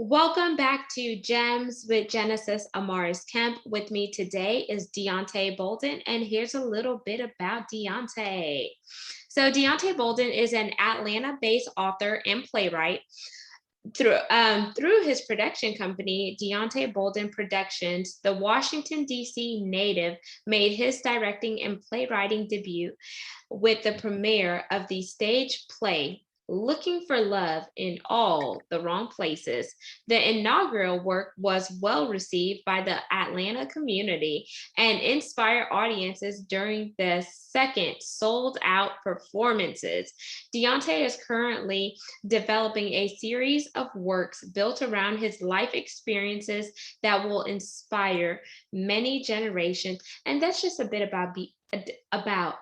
Welcome back to Gems with Genesis Amaris Kemp. With me today is Deonte Bolden, and here's a little bit about Deonte. So, Deonte Bolden is an Atlanta based author and playwright. Through his production company, Deonte Bolden Productions, the Washington, D.C. native made his directing and playwriting debut with the premiere of the stage play Looking for Love in All the Wrong Places. The inaugural work was well received by the Atlanta community and inspired audiences during the second sold out performances. Deonte is currently developing a series of works built around his life experiences that will inspire many generations. And that's just a bit about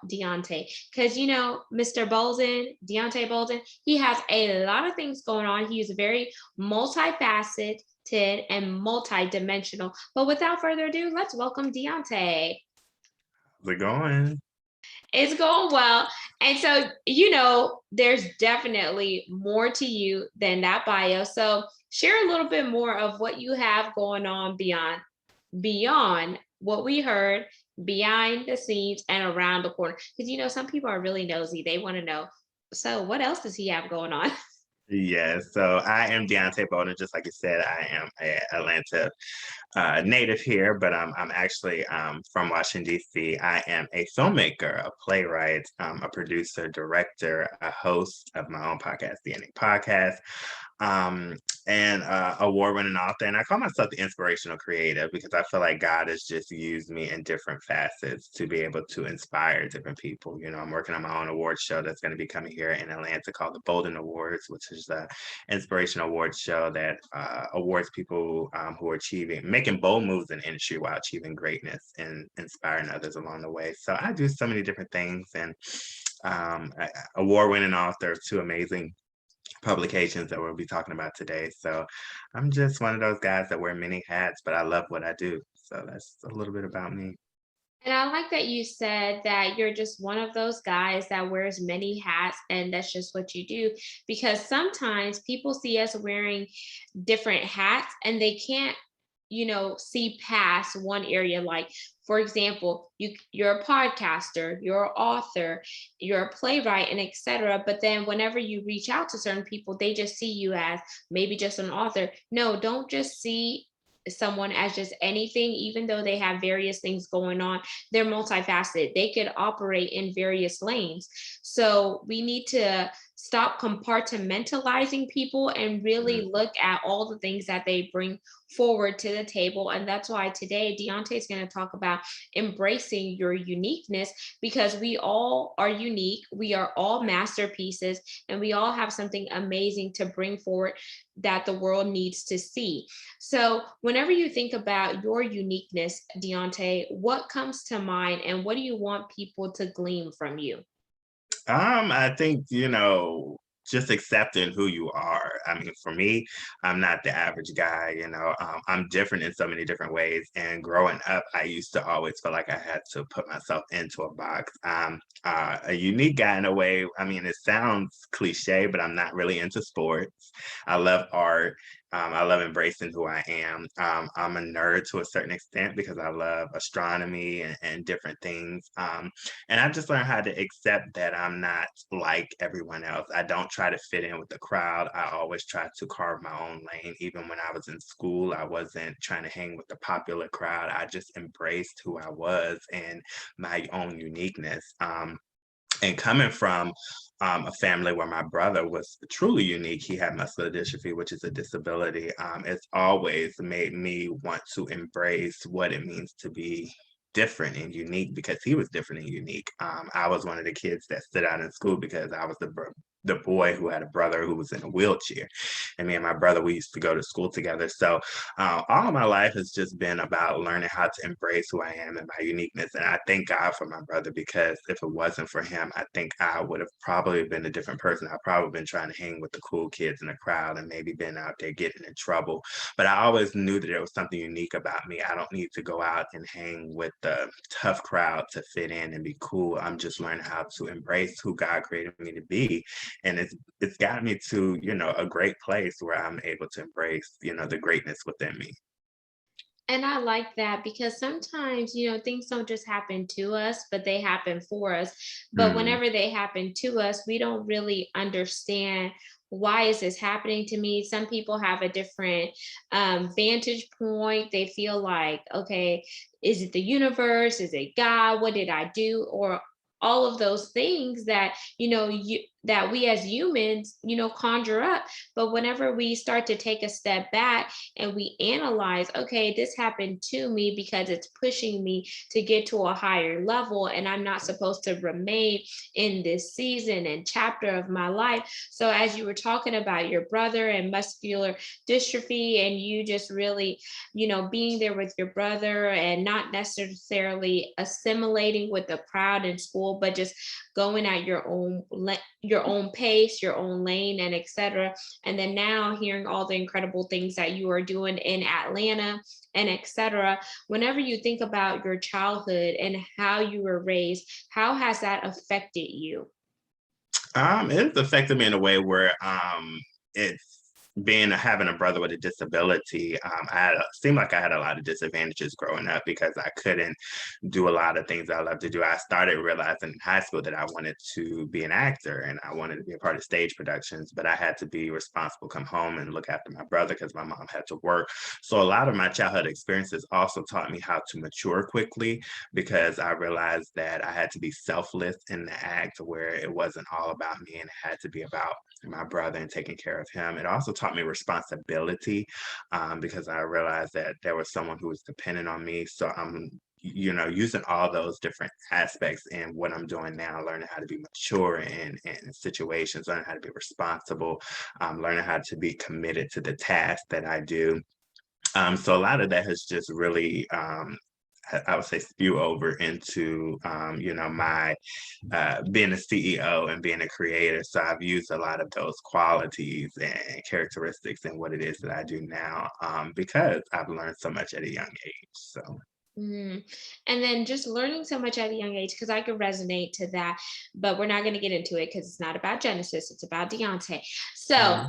Deonte, because Mr. Bolden, Deonte Bolden, he has a lot of things going on. He's very multifaceted and multidimensional. But without further ado, let's welcome Deonte. How's it going? It's going well. And so, there's definitely more to you than that bio. So share a little bit more of what you have going on beyond what we heard, behind the scenes and around the corner. Because some people are really nosy. They want to know, so what else does he have going on? Yes, so I am Deonte Bolden. Just like you said, I am a Atlanta native here, but I'm actually from Washington, D.C. I am a filmmaker, a playwright, a producer, director, a host of my own podcast, the Ending Podcast, um, and award-winning author. And I call myself the inspirational creative because I feel like God has just used me in different facets to be able to inspire different people. I'm working on my own award show that's going to be coming here in Atlanta called the Bolden Awards, which is the inspirational awards show that awards people who are making bold moves in the industry while achieving greatness and inspiring others along the way. So I do so many different things, and award-winning author of two amazing publications that we'll be talking about today. So I'm just one of those guys that wear many hats, but I love what I do. So that's a little bit about me. And I like that you said that you're just one of those guys that wears many hats and that's just what you do. Because sometimes people see us wearing different hats and they can't, see past one area. Like, for example, you're a podcaster, you're an author, you're a playwright, and etc. But then whenever you reach out to certain people, they just see you as maybe just an author. No, don't just see someone as just anything. Even though they have various things going on, they're multifaceted. They could operate in various lanes. So we need to stop compartmentalizing people and really Mm. look at all the things that they bring forward to the table. And that's why today Deonte is going to talk about embracing your uniqueness, because we all are unique, we are all masterpieces, and we all have something amazing to bring forward that the world needs to see. So whenever you think about your uniqueness, Deonte, what comes to mind and what do you want people to glean from you? I think, just accepting who you are. I mean, for me, I'm not the average guy, I'm different in so many different ways. And growing up, I used to always feel like I had to put myself into a box. I'm a unique guy in a way. I mean, it sounds cliche, but I'm not really into sports. I love art. I love embracing who I am. I'm a nerd to a certain extent because I love astronomy and different things. And I just learned how to accept that I'm not like everyone else. I don't try to fit in with the crowd. I always try to carve my own lane. Even when I was in school, I wasn't trying to hang with the popular crowd. I just embraced who I was and my own uniqueness. And coming from a family where my brother was truly unique, he had muscular dystrophy, which is a disability. It's always made me want to embrace what it means to be different and unique because he was different and unique. I was one of the kids that stood out in school because I was the boy who had a brother who was in a wheelchair, and me and my brother, we used to go to school together. So all of my life has just been about learning how to embrace who I am and my uniqueness. And I thank God for my brother because if it wasn't for him, I think I would have probably been a different person. I've probably been trying to hang with the cool kids in the crowd and maybe been out there getting in trouble. But I always knew that there was something unique about me. I don't need to go out and hang with the tough crowd to fit in and be cool. I'm just learning how to embrace who God created me to be And it's gotten me to, a great place where I'm able to embrace, the greatness within me. And I like that because sometimes, things don't just happen to us, but they happen for us. But Mhm. whenever they happen to us, we don't really understand, why is this happening to me? Some people have a different vantage point. They feel like, okay, is it the universe? Is it God? What did I do? Or all of those things that that we as humans conjure up. But whenever we start to take a step back and we analyze, okay, this happened to me because it's pushing me to get to a higher level, and I'm not supposed to remain in this season and chapter of my life. So, as you were talking about your brother and muscular dystrophy, and you just really, being there with your brother and not necessarily assimilating with the crowd in school, but just going at your own pace, your own lane, and etc. And then now hearing all the incredible things that you are doing in Atlanta and etc. Whenever you think about your childhood and how you were raised, how has that affected you? It's affected me in a way where it's being having a brother with a disability. Seemed like I had a lot of disadvantages growing up because I couldn't do a lot of things I love to do. I started realizing in high school that I wanted to be an actor and I wanted to be a part of stage productions, but I had to be responsible, come home and look after my brother because my mom had to work. So a lot of my childhood experiences also taught me how to mature quickly because I realized that I had to be selfless in the act where it wasn't all about me and it had to be about my brother and taking care of him. It also taught me responsibility because I realized that there was someone who was dependent on me. So I'm using all those different aspects in what I'm doing now, learning how to be mature in situations, learning how to be responsible, learning how to be committed to the task that I do. So a lot of that has just really I would say spew over into my being a CEO and being a creator. So I've used a lot of those qualities and characteristics in what it is that I do now because I've learned so much at a young age. So Mhm. And then just learning so much at a young age, because I could resonate to that, but we're not going to get into it because it's not about Genesis, it's about Deonte. So,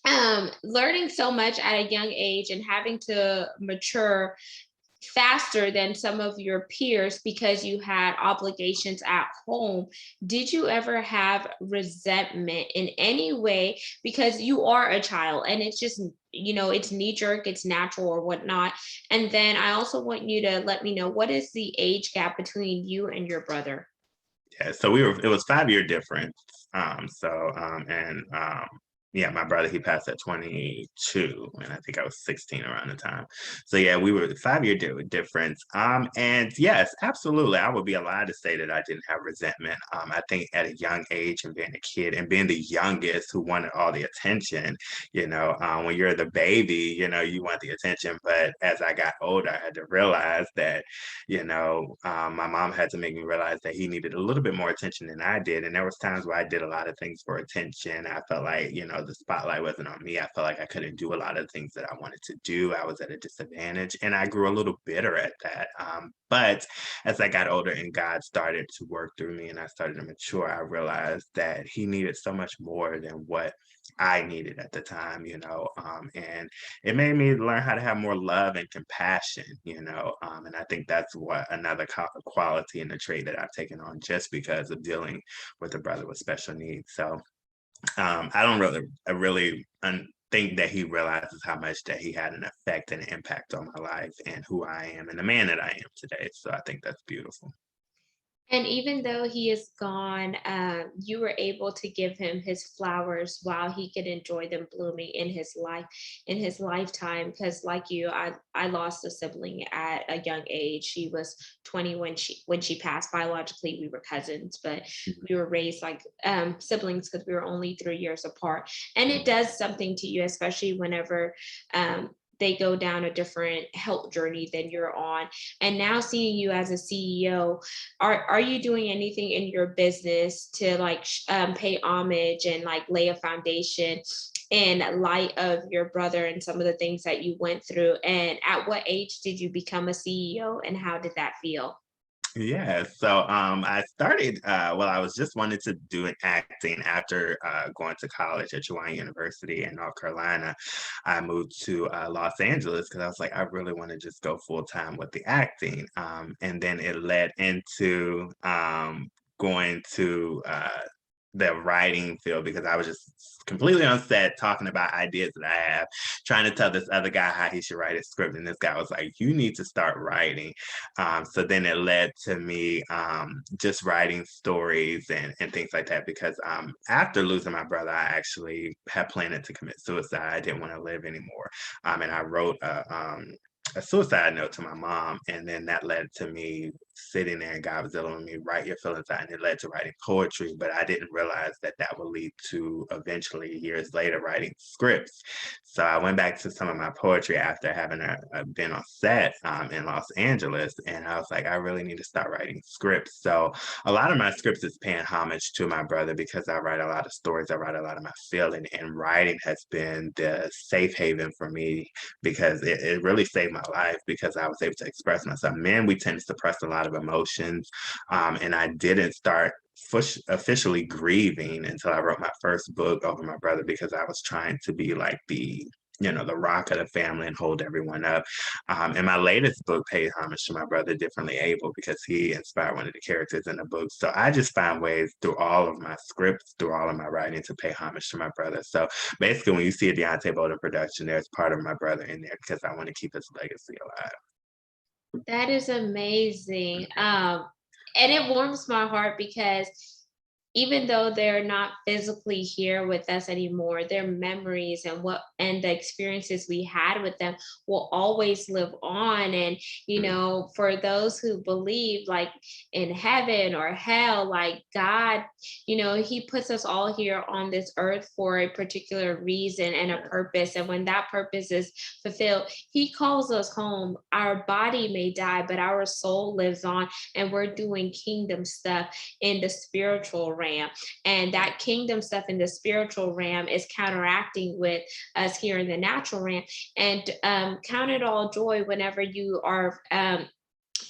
mhm. learning so much at a young age and having to mature faster than some of your peers because you had obligations at home. Did you ever have resentment in any way because you are a child and it's just, it's knee jerk, it's natural or whatnot? And then I also want you to let me know, what is the age gap between you and your brother? Yeah, so it was 5 year difference. Yeah, my brother, he passed at 22, and I think I was 16 around the time. So yeah, we were 5 year difference. And yes, absolutely, I would be allowed to say that I didn't have resentment. I think at a young age and being a kid and being the youngest who wanted all the attention, when you're the baby, you want the attention. But as I got older, I had to realize that my mom had to make me realize that he needed a little bit more attention than I did. And there was times where I did a lot of things for attention. I felt like, the spotlight wasn't on me. I felt like I couldn't do a lot of things that I wanted to do. I was at a disadvantage and I grew a little bitter at that. But as I got older and God started to work through me and I started to mature, I realized that he needed so much more than what I needed at the time, and it made me learn how to have more love and compassion, and I think that's what another quality and a trait that I've taken on just because of dealing with a brother with special needs. So I don't think that he realizes how much that he had an effect and an impact on my life and who I am and the man that I am today. So I think that's beautiful. And even though he is gone, you were able to give him his flowers while he could enjoy them blooming in his life, in his lifetime. Because, like you, I lost a sibling at a young age. She was 20 when she passed. Biologically, we were cousins, but we were raised like siblings because we were only 3 years apart. And it does something to you, especially whenever they go down a different health journey than you're on. And now seeing you as a CEO, are you doing anything in your business to like pay homage and like lay a foundation in light of your brother and some of the things that you went through? And at what age did you become a CEO and how did that feel? Yeah, so I started well, I was just wanted to do an acting after going to college at University in North Carolina. I moved to Los Angeles because I was like, I really want to just go full time with the acting. And then it led into going to the writing field because I was just completely on set talking about ideas that I have, trying to tell this other guy how he should write a script. And this guy was like, you need to start writing. So then it led to me just writing stories and things like that because after losing my brother, I actually had planned to commit suicide. I didn't want to live anymore. And I wrote a suicide note to my mom, and then that led to me sitting there and God was telling me, write your feelings out, and it led to writing poetry, but I didn't realize that that would lead to eventually years later writing scripts. So I went back to some of my poetry after having been on set in Los Angeles, and I was like, I really need to start writing scripts. So a lot of my scripts is paying homage to my brother because I write a lot of stories, I write a lot of my feeling, and writing has been the safe haven for me because it really saved my life because I was able to express myself. Men, we tend to suppress a lot of emotions, and I didn't start officially grieving until I wrote my first book over my brother because I was trying to be like the rock of the family and hold everyone up. And my latest book paid homage to my brother, Differently Able, because he inspired one of the characters in the book. So I just find ways through all of my scripts, through all of my writing to pay homage to my brother. So basically, when you see a Deonte Bolden production, there's part of my brother in there because I want to keep his legacy alive. That is amazing. And it warms my heart because even though they're not physically here with us anymore, their memories and the experiences we had with them will always live on. And Mm, for those who believe like in heaven or hell, like God, he puts us all here on this earth for a particular reason and a purpose. And when that purpose is fulfilled, he calls us home. Our body may die, but our soul lives on, and we're doing kingdom stuff in the spiritual realm. And that kingdom stuff in the spiritual realm is counteracting with us here in the natural realm. And count it all joy whenever you are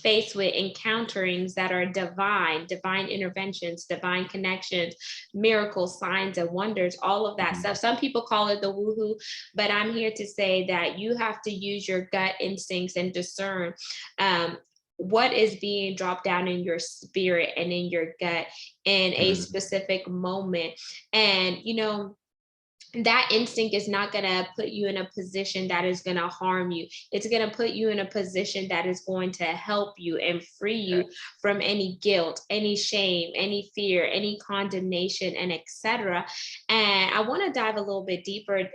faced with encounterings that are divine interventions, divine connections, miracles, signs, and wonders, all of that mhm, stuff. Some people call it the woohoo, but I'm here to say that you have to use your gut instincts and discern um, what is being dropped down in your spirit and in your gut in a mhm, specific moment. And, that instinct is not going to put you in a position that is going to harm you. It's going to put you in a position that is going to help you and free yeah, you from any guilt, any shame, any fear, any condemnation, and etc. And I want to dive a little bit deeper,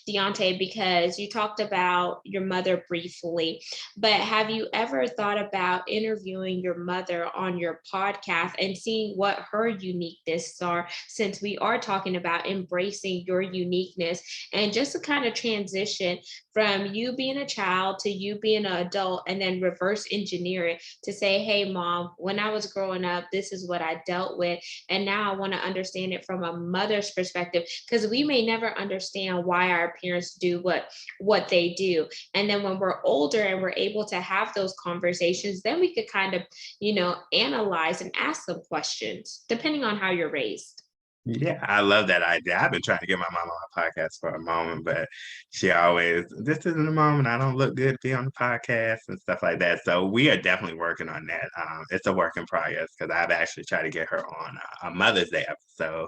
Deonte, because you talked about your mother briefly, but have you ever thought about interviewing your mother on your podcast and seeing what her uniqueness are, since we are talking about embracing your uniqueness, and just to kind of transition from you being a child to you being an adult and then reverse engineer it to say, hey mom, when I was growing up, this is what I dealt with, and now I want to understand it from a mother's perspective, because we may never understand why our parents do what they do. And then when we're older and we're able to have those conversations, then we could kind of analyze and ask some questions depending on how you're raised. yeah, I love that idea. I've been trying to get my mom on a podcast for a moment, but she always, this isn't the moment. I don't look good to be on the podcast and stuff like that. So we are definitely working on that. It's a work in progress because I've actually tried to get her on a Mother's Day episode,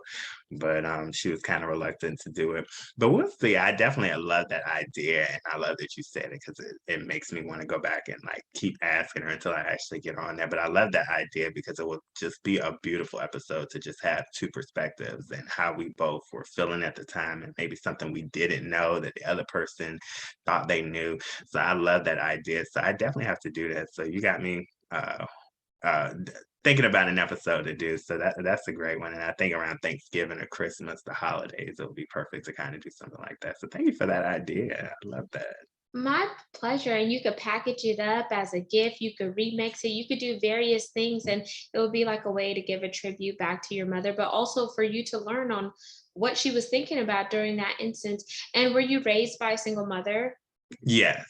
but she was kind of reluctant to do it. But we'll see. I definitely love that idea, and I love that you said it because it makes me want to go back and like keep asking her until I actually get on there. But I love that idea because it will just be a beautiful episode to just have two perspectives and how we both were feeling at the time, and maybe something we didn't know that the other person thought they knew. So I love that idea. So I definitely have to do that. So you got me uh, thinking about an episode to do. So that's a great one. And I think around Thanksgiving or Christmas, the holidays, it would be perfect to kind of do something like that. So thank you for that idea. I love that. My pleasure. And you could package it up as a gift. You could remix it. You could do various things, and it would be like a way to give a tribute back to your mother, but also for you to learn on what she was thinking about during that instance. And were you raised by a single mother? Yes.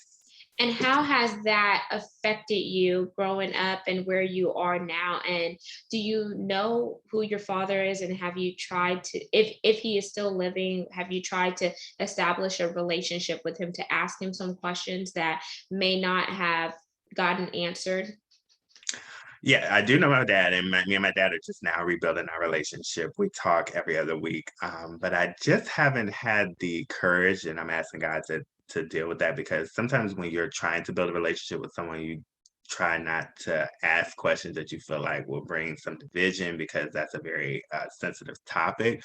And how has that affected you growing up and where you are now? And do you know who your father is? And have you tried to, if he is still living, have you tried to establish a relationship with him to ask him some questions that may not have gotten answered? Yeah, I do know my dad, and me and my dad are just now rebuilding our relationship. We talk every other week, but I just haven't had the courage, and I'm asking God to deal with that because sometimes when you're trying to build a relationship with someone, you try not to ask questions that you feel like will bring some division because that's a very sensitive topic.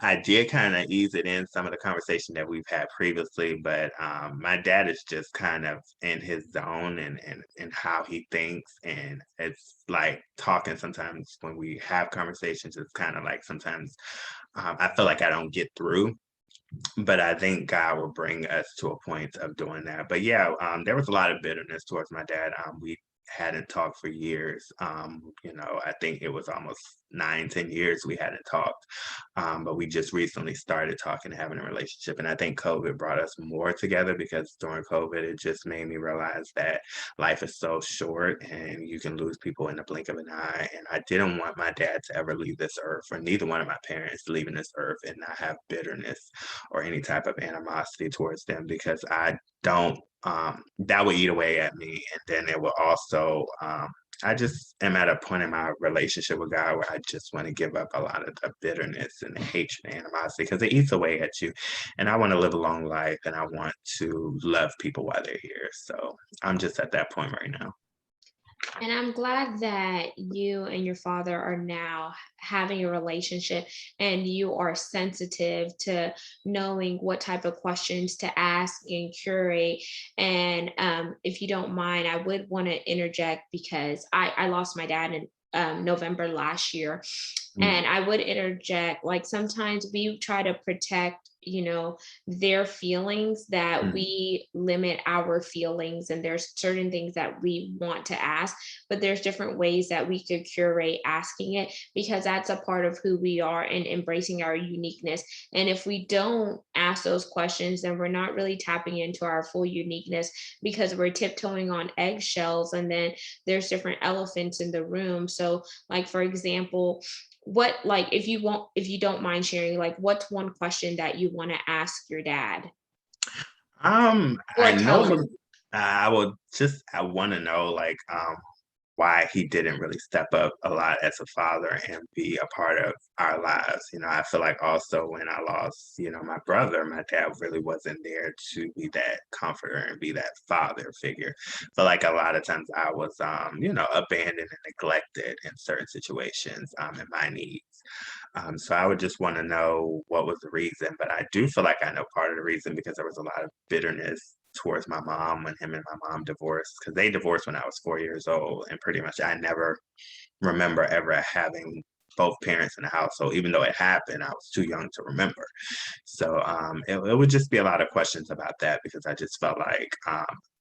I did kind of ease it in some of the conversation that we've had previously, but my dad is just kind of in his zone and how he thinks, and it's like talking sometimes when we have conversations. It's kind of like sometimes I feel like I don't get through, but I think God will bring us to a point of doing that. But yeah, there was a lot of bitterness towards my dad. We hadn't talked for years. I think it was almost 9, 10 years we hadn't talked. But we just recently started talking and having a relationship. And I think COVID brought us more together because during COVID, it just made me realize that life is so short and you can lose people in the blink of an eye. And I didn't want my dad to ever leave this earth, or neither one of my parents leaving this earth and not have bitterness or any type of animosity towards them, because I don't that would eat away at me. And then it will also I just am at a point in my relationship with God where I just want to give up a lot of the bitterness and the hatred and animosity because it eats away at you. And I want to live a long life and I want to love people while they're here. So I'm just at that point right now. And I'm glad that you and your father are now having a relationship and you are sensitive to knowing what type of questions to ask and curate. And if you don't mind, I would want to interject because I lost my dad in November last year. Mm, And I would interject, like sometimes we try to protect, their feelings, that mm, we limit our feelings, and there's certain things that we want to ask, but there's different ways that we could curate asking it, because that's a part of who we are and embracing our uniqueness. And if we don't ask those questions, then we're not really tapping into our full uniqueness, because we're tiptoeing on eggshells, and then there's different elephants in the room. So, like for example, what, like, if you don't mind sharing, like what's one question that you want to ask your dad I or know tell him? I want to know like why he didn't really step up a lot as a father and be a part of our lives. I feel like also when I lost, my brother, my dad really wasn't there to be that comforter and be that father figure. So like a lot of times I was, abandoned and neglected in certain situations, in my needs. So I would just want to know what was the reason, but I do feel like I know part of the reason because there was a lot of bitterness towards my mom when him and my mom divorced, because they divorced when I was 4 years old, and pretty much I never remember ever having both parents in the household. Even though it happened, I was too young to remember. So it would just be a lot of questions about that because I just felt like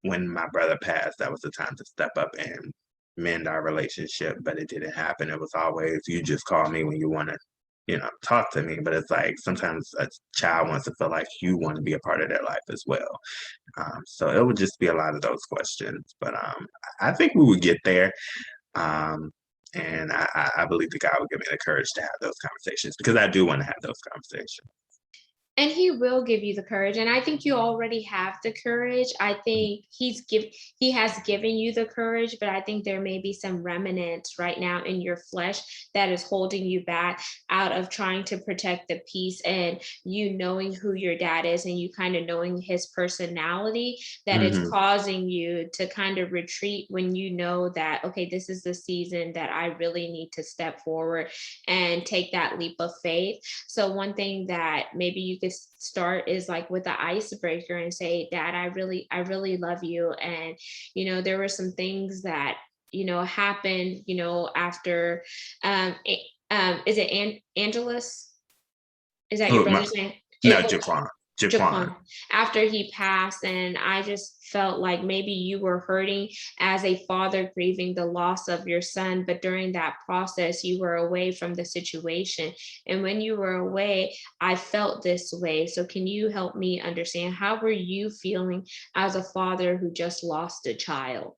when my brother passed, that was the time to step up and mend our relationship, but it didn't happen. It was always, you just call me when you want to, talk to me. But it's like sometimes a child wants to feel like you want to be a part of their life as well. So it would just be a lot of those questions. But I think we would get there. Um, and I believe that God will give me the courage to have those conversations because I do want to have those conversations. And he will give you the courage, and I think you already have the courage. I think he has given you the courage, but I think there may be some remnants right now in your flesh that is holding you back out of trying to protect the peace, and you knowing who your dad is and you kind of knowing his personality, that it's Hmm. causing you to kind of retreat when you know that, okay, this is the season that I really need to step forward and take that leap of faith. So one thing that maybe you could start is like with the icebreaker and say, Dad, I really love you. And, there were some things that, happened, after, is it Angelus? Is that your Oh, brother's name? no, Jaquan. Jaquan. After he passed. And I just felt like maybe you were hurting as a father grieving the loss of your son, but during that process you were away from the situation, and when you were away I felt this way. So can you help me understand, how were you feeling as a father who just lost a child?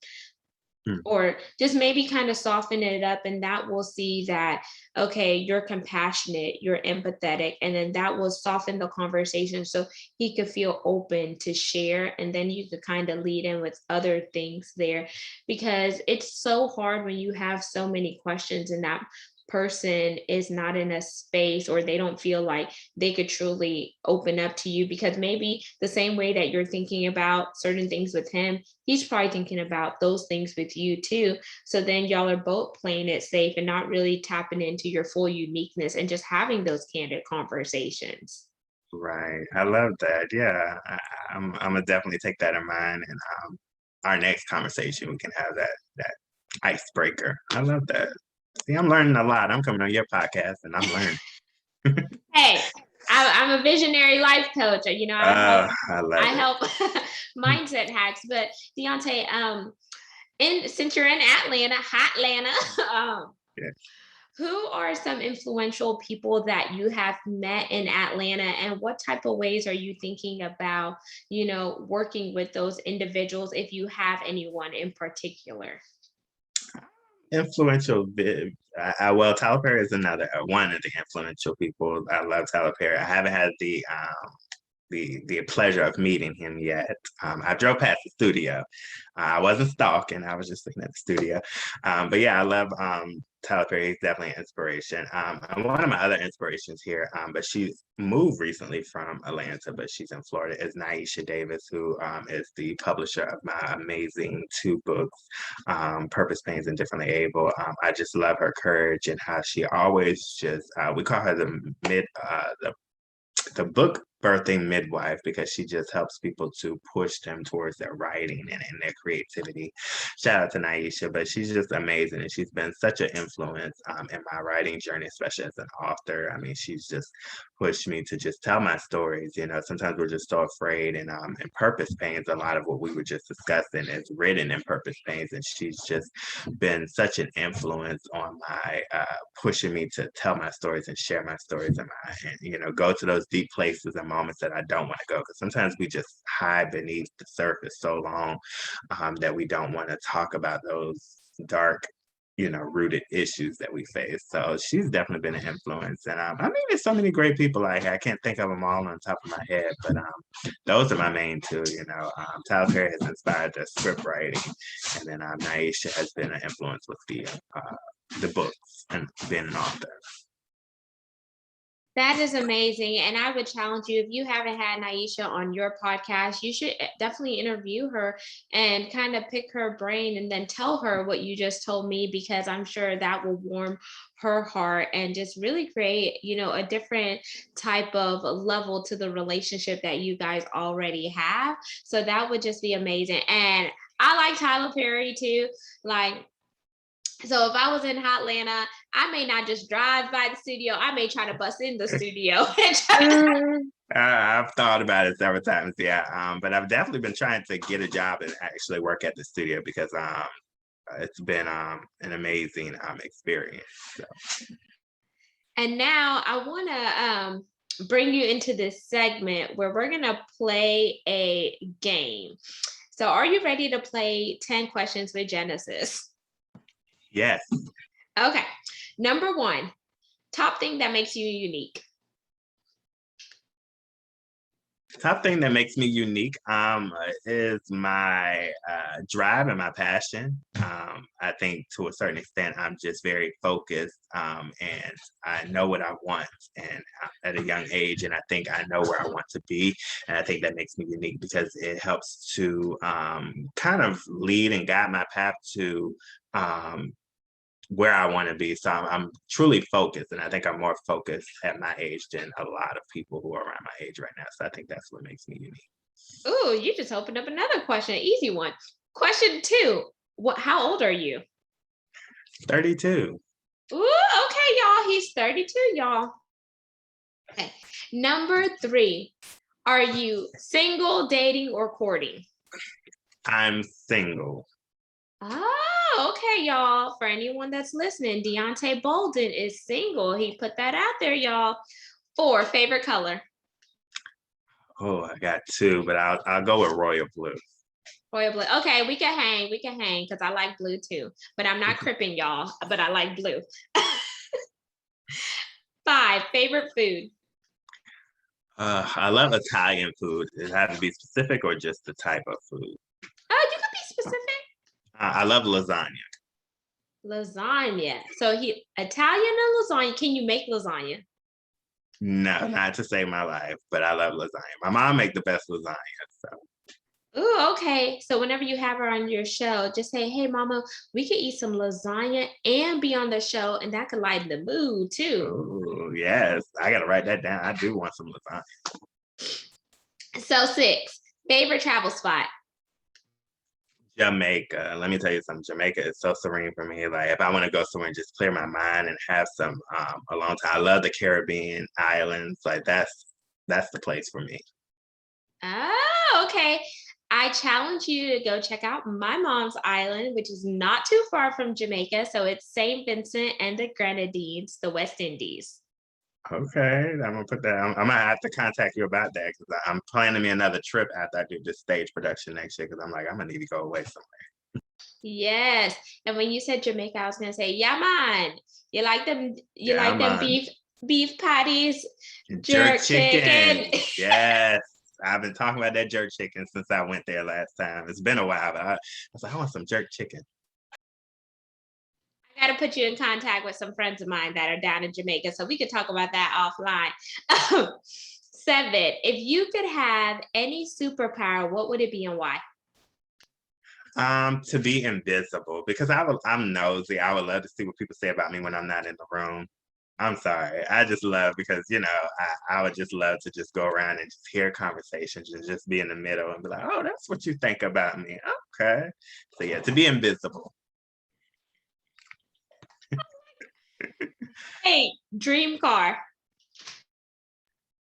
Mm. Or just maybe kind of soften it up, and that will see that, okay, you're compassionate, you're empathetic, and then that will soften the conversation so he could feel open to share, and then you could kind of lead in with other things there, because it's so hard when you have so many questions and that person is not in a space, or they don't feel like they could truly open up to you, because maybe the same way that you're thinking about certain things with him, he's probably thinking about those things with you too. So then y'all are both playing it safe and not really tapping into your full uniqueness and just having those candid conversations. Right. I love that. Yeah. I'm gonna definitely take that in mind, and our next conversation we can have that icebreaker. I love that. See, I'm learning a lot. I'm coming on your podcast and I'm learning. Hey, I'm a visionary life coach. You know, I I love it. help mindset hacks. But Deonte, since you're in Atlanta, hot Atlanta, Yeah. who are some influential people that you have met in Atlanta, and what type of ways are you thinking about, working with those individuals, if you have anyone in particular? Influential. Well, Tyler Perry is another one of the influential people. I love Tyler Perry. I haven't had the pleasure of meeting him yet. I drove past the studio. I wasn't stalking. I was just looking at the studio. But yeah, I love Tyler Perry. He's definitely an inspiration. And one of my other inspirations here, but she moved recently from Atlanta, but she's in Florida, is Naisha Davis, who is the publisher of my amazing two books, Purpose, Pains, and Differently Able. I just love her courage and how she always just, we call her the book birthing midwife, because she just helps people to push them towards their writing and their creativity. Shout out to Naisha, but she's just amazing, and she's been such an influence in my writing journey, especially as an author. I mean, she's just pushed me to just tell my stories. Sometimes we're just so afraid, and in Purpose Pains, a lot of what we were just discussing is written in Purpose Pains, and she's just been such an influence on my pushing me to tell my stories and share my stories, and go to those deep places and moments that I don't want to go, because sometimes we just hide beneath the surface so long that we don't want to talk about those dark, rooted issues that we face. So she's definitely been an influence, and I mean, there's so many great people out here. I can't think of them all on top of my head, but those are my main two. Tyler Perry has inspired the script writing, and then Naisha has been an influence with the books and being an author. That is amazing. And I would challenge you, if you haven't had Naisha on your podcast, you should definitely interview her and kind of pick her brain and then tell her what you just told me, because I'm sure that will warm her heart and just really create, a different type of level to the relationship that you guys already have. So that would just be amazing. And I like Tyler Perry too. So if I was in Hotlanta, I may not just drive by the studio. I may try to bust in the studio. I've thought about it several times, yeah. But I've definitely been trying to get a job and actually work at the studio, because it's been an amazing experience. So. And now I want to bring you into this segment where we're going to play a game. So are you ready to play 10 questions with Genesis? Yes. Okay. Number 1, top thing that makes you unique. Top thing that makes me unique is my drive and my passion. I think to a certain extent, I'm just very focused, and I know what I want, and at a young age, and I think I know where I want to be. And I think that makes me unique, because it helps to kind of lead and guide my path to where I want to be. So I'm truly focused, and I think I'm more focused at my age than a lot of people who are around my age right now. So I think that's what makes me unique. Ooh, you just opened up another question, an easy one. Question 2, how old are you? 32. Ooh, okay, y'all. He's 32, y'all. Okay. Number 3, Are you single, dating, or courting? I'm single. Oh, okay, y'all. For anyone that's listening, Deonte Bolden is single. He put that out there, y'all. 4, favorite color. Oh, I got two, but I'll go with royal blue. Royal blue. Okay, we can hang. We can hang because I like blue too. But I'm not cripping y'all, but I like blue. 5, favorite food. I love Italian food. It has to be specific or just the type of food. Oh, you can be specific. I love lasagna. Lasagna. So he Italian and lasagna. Can you make lasagna? No, not to save my life, but I love lasagna. My mom make the best lasagna. So, Ooh, okay. So whenever you have her on your show, just say, "Hey, Mama, we could eat some lasagna and be on the show, and that could lighten the mood too." oh yes, I gotta write that down. I do want some lasagna. So 6, favorite travel spot. Jamaica. Let me tell you something. Jamaica is so serene for me. Like if I want to go somewhere and just clear my mind and have some alone time. I love the Caribbean islands. Like that's the place for me. Oh, okay. I challenge you to go check out my mom's island, which is not too far from Jamaica. So it's St. Vincent and the Grenadines, the West Indies. Okay, I'm gonna put that. I'm gonna have to contact you about that because I'm planning me another trip after I do this stage production next year. Because I'm like, I'm gonna need to go away somewhere. Yes. And when you said Jamaica, I was gonna say, yeah, man. You Yeah, like I'm them on beef patties, jerk jerk chicken. chicken. Yes, I've been talking about that jerk chicken since I went there last time. It's been a while, but I was like, I want some jerk chicken. I gotta put you in contact with some friends of mine that are down in Jamaica, so we could talk about that offline. 7, if you could have any superpower, what would it be and why? To be invisible because I'm nosy. I would love to see what people say about me when I'm not in the room. I'm sorry. I just love because I would just love to just go around and just hear conversations and just be in the middle and be like, oh, that's what you think about me. Okay. So yeah, to be invisible. Hey, dream car.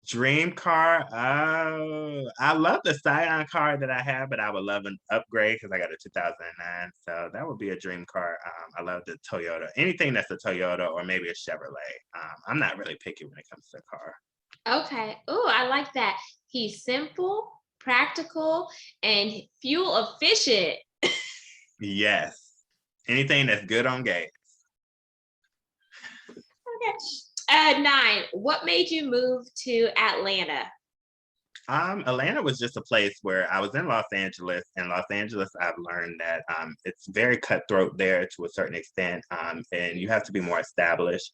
Dream car. I love the Scion car that I have, but I would love an upgrade because I got a 2009. So that would be a dream car. I love the Toyota. Anything that's a Toyota or maybe a Chevrolet. I'm not really picky when it comes to a car. Okay. Oh, I like that. He's simple, practical, and fuel efficient. Yes. Anything that's good on gas. Okay. 9, what made you move to Atlanta? Atlanta was just a place where I was in Los Angeles. In Los Angeles, I've learned that it's very cutthroat there to a certain extent, and you have to be more established.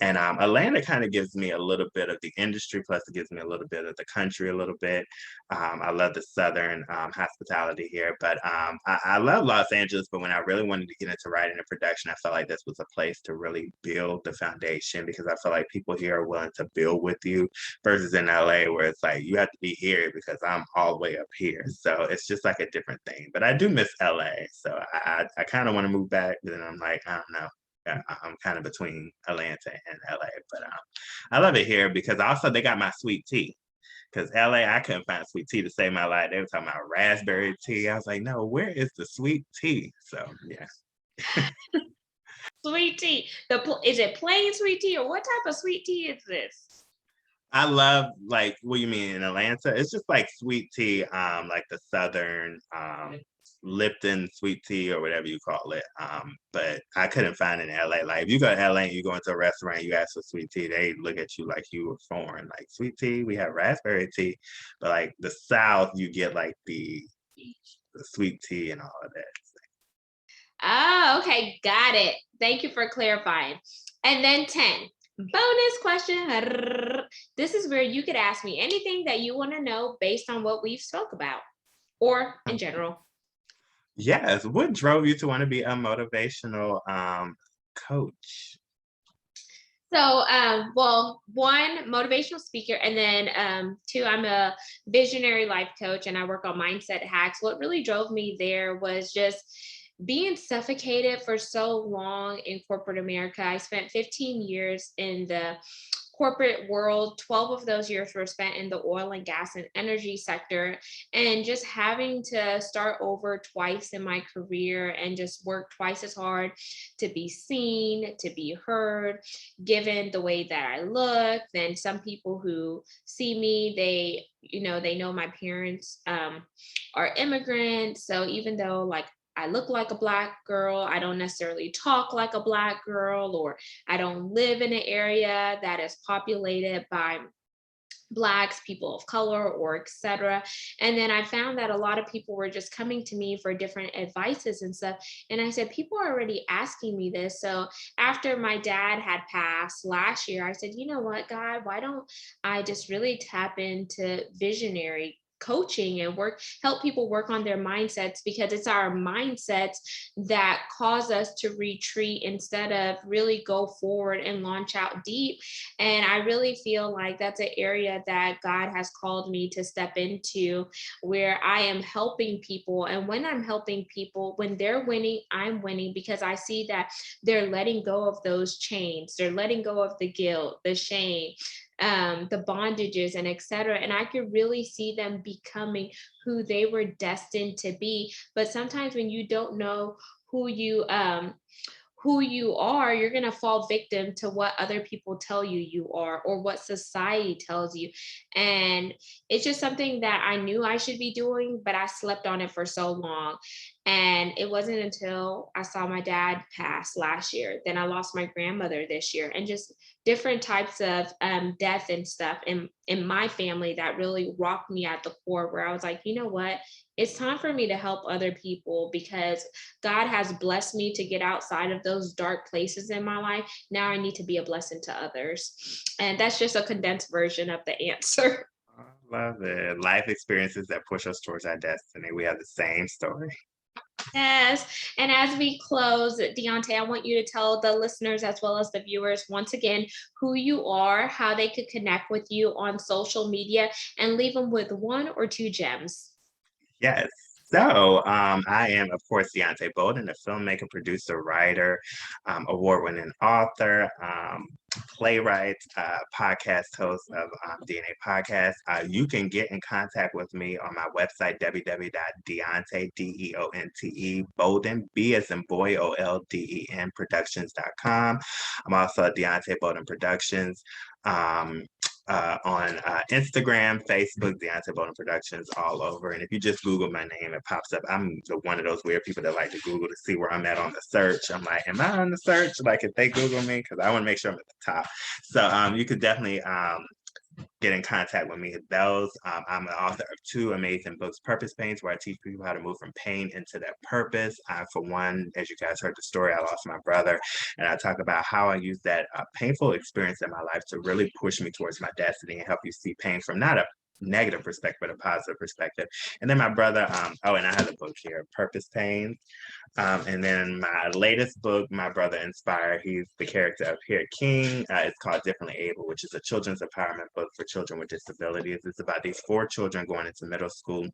And Atlanta kind of gives me a little bit of the industry, plus it gives me a little bit of the country, a little bit. I love the Southern hospitality here, but I love Los Angeles. But when I really wanted to get into writing and production, I felt like this was a place to really build the foundation because I feel like people here are willing to build with you versus in LA where it's like you have to be here because I'm all the way up here. So it's just like a different thing. But I do miss LA. So I kind of want to move back, but then I'm like, I don't know. I'm kind of between Atlanta and LA, but I love it here because also they got my sweet tea. Because LA, I couldn't find sweet tea to save my life. They were talking about raspberry tea. I was like, no, where is the sweet tea? So yeah. Sweet tea. Is it plain sweet tea or what type of sweet tea is this? I love like what you mean in Atlanta. It's just like sweet tea, like the Southern Lipton sweet tea or whatever you call it. But I couldn't find it in LA. Like if you go to LA and you go into a restaurant, you ask for sweet tea, they look at you like you were foreign. Like sweet tea, we have raspberry tea, but like the South, you get like the sweet tea and all of that. Oh, okay. Got it. Thank you for clarifying. And then 10, bonus question. This is where you could ask me anything that you want to know based on what we've spoke about or in general. Yes. What drove you to want to be a motivational coach? So, well, 1, motivational speaker, and then 2, I'm a visionary life coach and I work on mindset hacks. What really drove me there was just being suffocated for so long in corporate America. I spent 15 years in the corporate world. 12 of those years were spent in the oil and gas and energy sector. And just having to start over twice in my career and just work twice as hard to be seen, to be heard, given the way that I look. Then some people who see me, they know my parents are immigrants. So even though like I look like a Black girl, I don't necessarily talk like a Black girl, or I don't live in an area that is populated by Blacks, people of color, or etc. And then I found that a lot of people were just coming to me for different advices and stuff. And I said, people are already asking me this. So after my dad had passed last year, I said, you know what, God, why don't I just really tap into visionary coaching and help people work on their mindsets, because it's our mindsets that cause us to retreat instead of really go forward and launch out deep. And I really feel like that's an area that God has called me to step into, where I am helping people. And when I'm helping people, when they're winning, I'm winning, because I see that they're letting go of those chains. They're letting go of the guilt, the shame, the bondages, and etc. And I could really see them becoming who they were destined to be. But sometimes when you don't know who you are, you're going to fall victim to what other people tell you you are, or what society tells you. And it's just something that I knew I should be doing, but I slept on it for so long. And it wasn't until I saw my dad pass last year, then I lost my grandmother this year, and just different types of death and stuff in my family that really rocked me at the core, where I was like, you know what? It's time for me to help other people, because God has blessed me to get outside of those dark places in my life. Now I need to be a blessing to others. And that's just a condensed version of the answer. I love it. Life experiences that push us towards our destiny. We have the same story. Yes. And as we close, Deonte, I want you to tell the listeners as well as the viewers once again who you are, how they could connect with you on social media, and leave them with one or two gems. Yes. So, I am, of course, Deonte Bolden, a filmmaker, producer, writer, award-winning author, playwright, podcast host of DNA Podcast. You can get in contact with me on my website, www.deonte, Deonte, Bolden, B as in boy, Olden, productions.com. I'm also at Deonte Bolden Productions. On Instagram, Facebook, Deonte Bolden Productions, all over. And if you just Google my name, it pops up. I'm one of those weird people that like to Google to see where I'm at on the search. I'm like, am I on the search? Like, if they Google me, because I want to make sure I'm at the top. So you could definitely get in contact with me. I'm an author of two amazing books, Purpose Pains, where I teach people how to move from pain into their purpose. For one, as you guys heard the story, I lost my brother, and I talk about how I use that painful experience in my life to really push me towards my destiny and help you see pain from not a negative perspective, but a positive perspective. And then my brother, and I have a book here, Purpose Pains. And then my latest book, My Brother Inspired, he's the character of Here King. It's called Differently Able, which is a children's empowerment book for children with disabilities. It's about these 4 children going into middle school.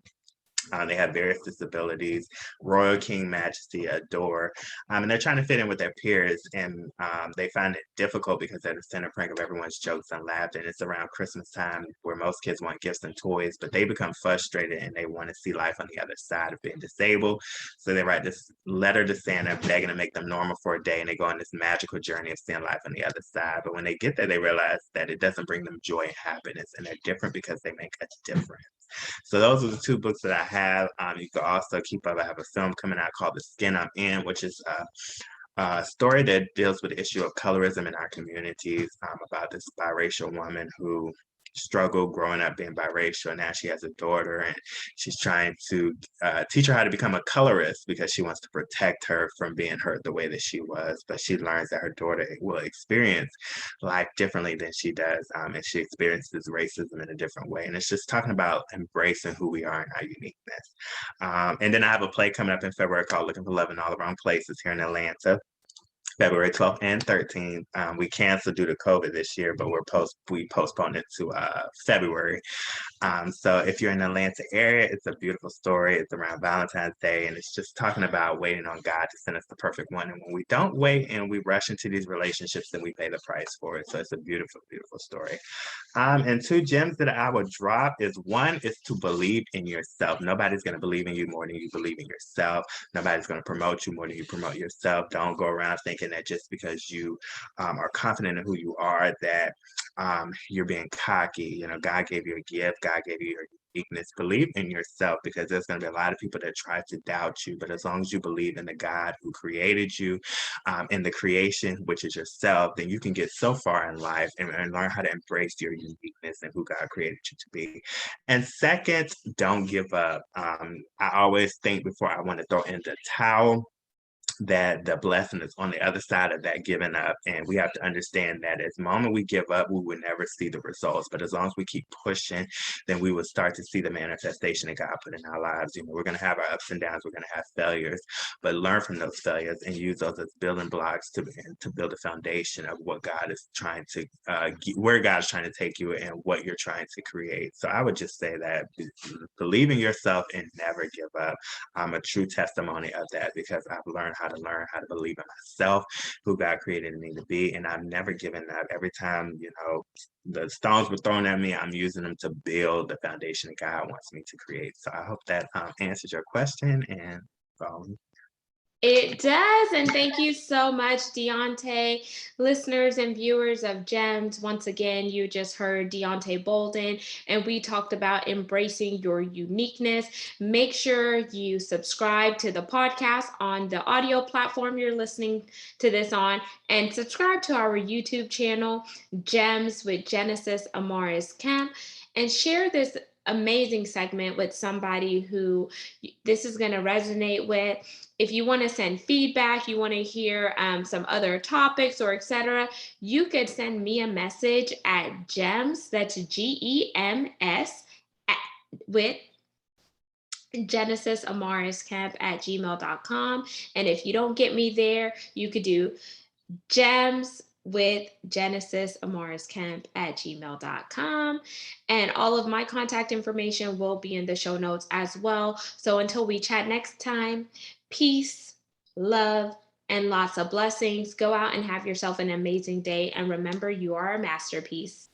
They have various disabilities, Royal King Majesty, Adore, and they're trying to fit in with their peers, and they find it difficult because they're the center point of everyone's jokes and laughter, and it's around Christmas time where most kids want gifts and toys, but they become frustrated and they want to see life on the other side of being disabled. So they write this letter to Santa begging to make them normal for a day, and they go on this magical journey of seeing life on the other side. But when they get there, they realize that it doesn't bring them joy and happiness, and they're different because they make a difference. So those are the 2 books that I have. You can also keep up. I have a film coming out called The Skin I'm In, which is a story that deals with the issue of colorism in our communities, about this biracial woman who struggled growing up being biracial. Now she has a daughter, and she's trying to teach her how to become a colorist because she wants to protect her from being hurt the way that she was. But she learns that her daughter will experience life differently than she does, and she experiences racism in a different way. And it's just talking about embracing who we are and our uniqueness. And then I have a play coming up in February called Looking for Love in All the Wrong Places here in Atlanta. February 12th and 13th. We canceled due to COVID this year, but we postponed it to February. So if you're in the Atlanta area, it's a beautiful story. It's around Valentine's Day, and it's just talking about waiting on God to send us the perfect one. And when we don't wait and we rush into these relationships, then we pay the price for it. So it's a beautiful, beautiful story. And two gems that I would drop is one is to believe in yourself. Nobody's going to believe in you more than you believe in yourself. Nobody's going to promote you more than you promote yourself. Don't go around thinking that just because you are confident in who you are, that you're being cocky. You know, God gave you a gift. God gave you your uniqueness. Believe in yourself, because there's going to be a lot of people that try to doubt you. But as long as you believe in the God who created you, in the creation, which is yourself, then you can get so far in life and learn how to embrace your uniqueness and who God created you to be. And second, don't give up. I always think before I want to throw in the towel, that the blessing is on the other side of that giving up. And we have to understand that as the moment we give up, we will never see the results. But as long as we keep pushing, then we will start to see the manifestation that God put in our lives. You know, we're going to have our ups and downs, we're going to have failures, but learn from those failures and use those as building blocks to build a foundation of what God is trying to, where God's trying to take you and what you're trying to create. So I would just say that believe in yourself and never give up. I'm a true testimony of that, because I've learn how to believe in myself, who God created me to be, and I've never given up. Every time, you know, the stones were thrown at me, I'm using them to build the foundation that God wants me to create. So I hope that answers your question. And um, It does. And thank you so much, Deonte. Listeners and viewers of Gems, once again, you just heard Deonte Bolden, and we talked about embracing your uniqueness. Make sure you subscribe to the podcast on the audio platform you're listening to this on, and subscribe to our YouTube channel, Gems with Genesis Amaris Kemp, and share this amazing segment with somebody who this is going to resonate with. If you want to send feedback, you want to hear some other topics or etc., you could send me a message at gems, that's GEMS, with Genesis Amaris Camp at gmail.com. And if you don't get me there, you could do gems with Genesis Amaris Camp at gmail.com. And all of my contact information will be in the show notes as well. So until we chat next time, peace, love, and lots of blessings. Go out and have yourself an amazing day. And remember, you are a masterpiece.